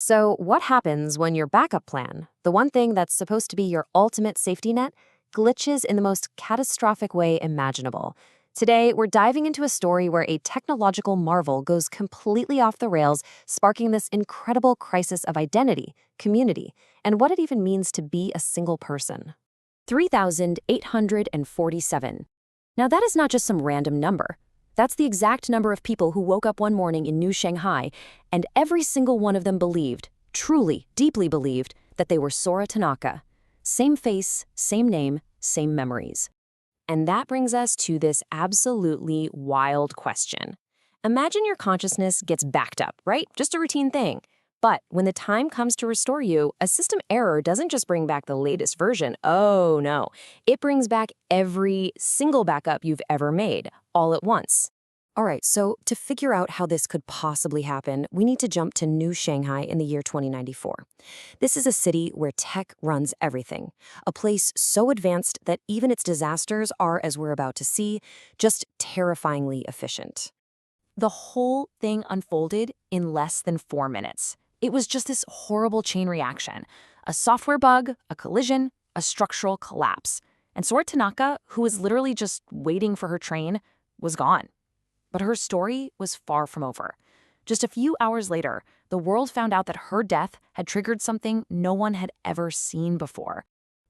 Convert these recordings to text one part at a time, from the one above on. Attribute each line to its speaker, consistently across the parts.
Speaker 1: So, what happens when your backup plan, the one thing that's supposed to be your ultimate safety net, glitches in the most catastrophic way imaginable? Today, we're diving into a story where a technological marvel goes completely off the rails, sparking this incredible crisis of identity, community, and what it even means to be a single person. 3,847. Now, that is not just some random number. That's the exact number of people who woke up one morning in New Shanghai, and every single one of them believed, truly, deeply believed, that they were Sora Tanaka. Same face, same name, same memories. And that brings us to this absolutely wild question. Imagine your consciousness gets backed up, right? Just a routine thing. But when the time comes to restore you, a system error doesn't just bring back the latest version. Oh no, it brings back every single backup you've ever made, all at once. All right, so to figure out how this could possibly happen, we need to jump to New Shanghai in the year 2094. This is a city where tech runs everything, a place so advanced that even its disasters are, as we're about to see, just terrifyingly efficient. The whole thing unfolded in less than 4 minutes. It was just this horrible chain reaction. A software bug, a collision, a structural collapse. And Sora Tanaka, who was literally just waiting for her train, was gone. But her story was far from over. Just a few hours later, the world found out that her death had triggered something no one had ever seen before.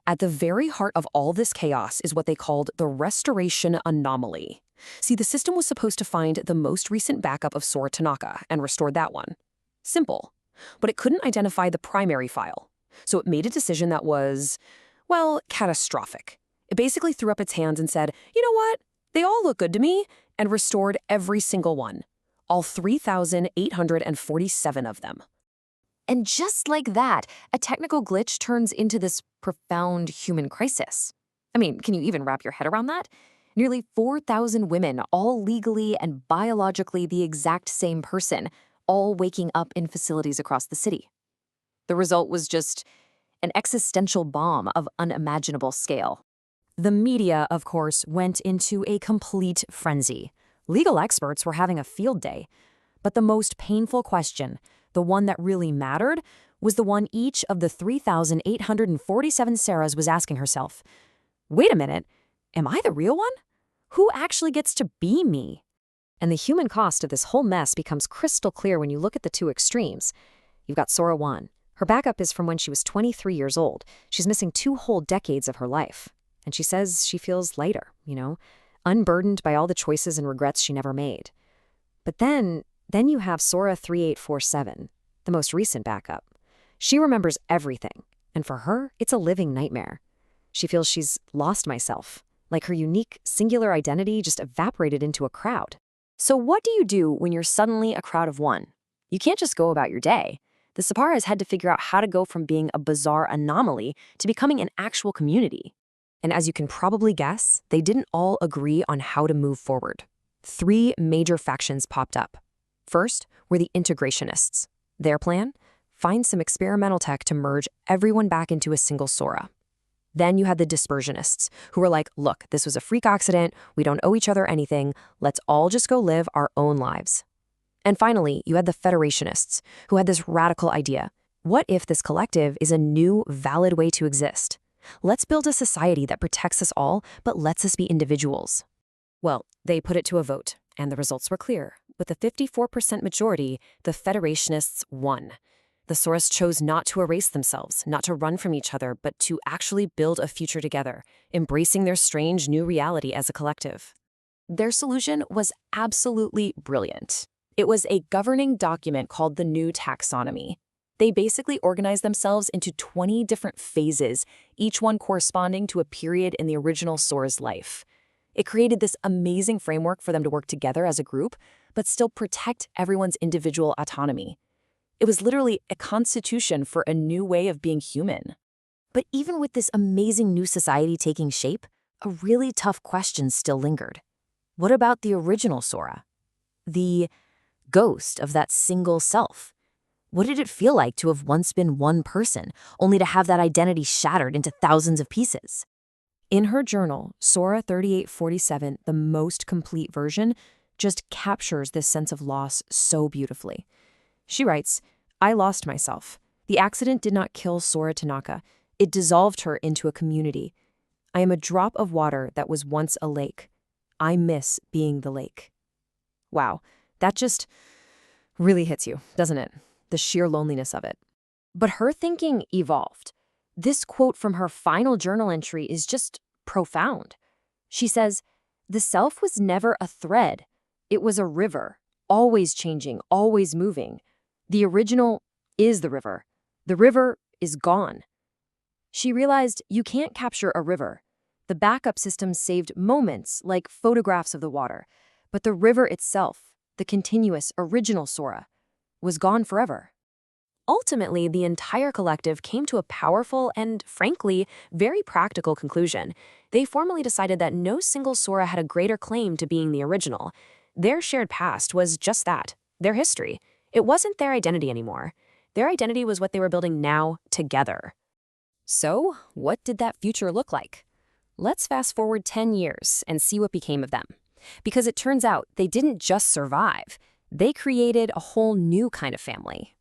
Speaker 1: At the very heart of all this chaos is what they called the restoration anomaly. See, the system was supposed to find the most recent backup of Sora Tanaka and restored that one. Simple. But it couldn't identify the primary file. So it made a decision that was, well, catastrophic. It basically threw up its hands and said, you know what? They all look good to me, and restored every single one. All 3,847 of them. And just like that, a technical glitch turns into this profound human crisis. I mean, can you even wrap your head around that? Nearly 4,000 women, all legally and biologically the exact same person, all waking up in facilities across the city. The result was just an existential bomb of unimaginable scale. The media, of course, went into a complete frenzy. Legal experts were having a field day. But the most painful question, the one that really mattered, was the one each of the 3,847 Sarahs was asking herself. Wait a minute, am I the real one? Who actually gets to be me? And the human cost of this whole mess becomes crystal clear when you look at the two extremes. You've got Sora 1. Her backup is from when she was 23 years old. She's missing 2 whole decades of her life. And she says she feels lighter, unburdened by all the choices and regrets she never made. But then you have Sora 3847, the most recent backup. She remembers everything, and for her, it's a living nightmare. She feels she's lost myself, like her unique, singular identity just evaporated into a crowd. So what do you do when you're suddenly a crowd of one? You can't just go about your day. The Saparas had to figure out how to go from being a bizarre anomaly to becoming an actual community. And as you can probably guess, they didn't all agree on how to move forward. 3 major factions popped up. First were the integrationists. Their plan? Find some experimental tech to merge everyone back into a single Sora. Then you had the dispersionists, who were like, look, this was a freak accident, we don't owe each other anything, let's all just go live our own lives. And finally, you had the federationists, who had this radical idea. What if this collective is a new, valid way to exist? Let's build a society that protects us all, but lets us be individuals. Well, they put it to a vote, and the results were clear. With a 54% majority, the federationists won. The Soras chose not to erase themselves, not to run from each other, but to actually build a future together, embracing their strange new reality as a collective. Their solution was absolutely brilliant. It was a governing document called the New Taxonomy. They basically organized themselves into 20 different phases, each one corresponding to a period in the original Sora's life. It created this amazing framework for them to work together as a group, but still protect everyone's individual autonomy. It was literally a constitution for a new way of being human. But even with this amazing new society taking shape, a really tough question still lingered. What about the original Sora? The ghost of that single self? What did it feel like to have once been one person, only to have that identity shattered into thousands of pieces? In her journal, Sora 3847, the most complete version, just captures this sense of loss so beautifully. She writes,
Speaker 2: I lost myself. The accident did not kill Sora Tanaka. It dissolved her into a community. I am a drop of water that was once a lake. I miss being the lake. Wow, that just really hits you, doesn't it? The sheer loneliness of it. But her thinking evolved. This quote from her final journal entry is just profound. She says, "The self was never a thread. It was a river, always changing, always moving. The original is the river. The river is gone." She realized you can't capture a river. The backup system saved moments, like photographs of the water, but the river itself, the continuous, original Sora, was gone forever. Ultimately, the entire collective came to a powerful and, frankly, very practical conclusion. They formally decided that no single Sora had a greater claim to being the original. Their shared past was just that, their history. It wasn't their identity anymore. Their identity was what they were building now, together. So, what did that future look like? Let's fast forward 10 years and see what became of them. Because it turns out they didn't just survive, they created a whole new kind of family.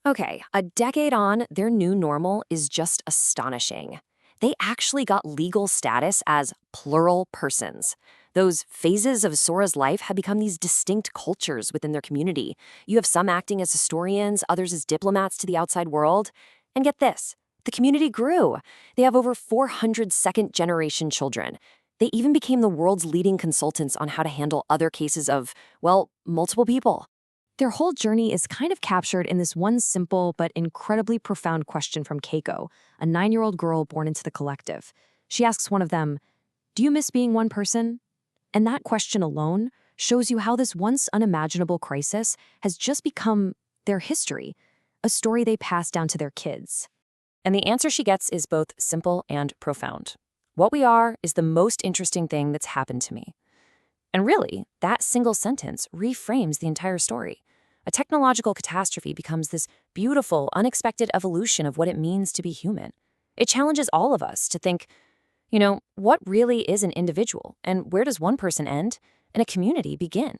Speaker 2: Okay, a decade on, their new normal is just astonishing. They actually got legal status as plural persons. Those phases of Sora's life have become these distinct cultures within their community. You have some acting as historians, others as diplomats to the outside world. And get this, the community grew. They have over 400 second-generation children. They even became the world's leading consultants on how to handle other cases of, well, multiple people. Their whole journey is kind of captured in this one simple but incredibly profound question from Keiko, a 9-year-old girl born into the collective. She asks one of them, "Do you miss being one person?" And that question alone shows you how this once unimaginable crisis has just become their history, a story they pass down to their kids. And the answer she gets is both simple and profound. What we are is the most interesting thing that's happened to me. And really, that single sentence reframes the entire story. A technological catastrophe becomes this beautiful, unexpected evolution of what it means to be human. It challenges all of us to think, what really is an individual, and where does one person end and a community begin?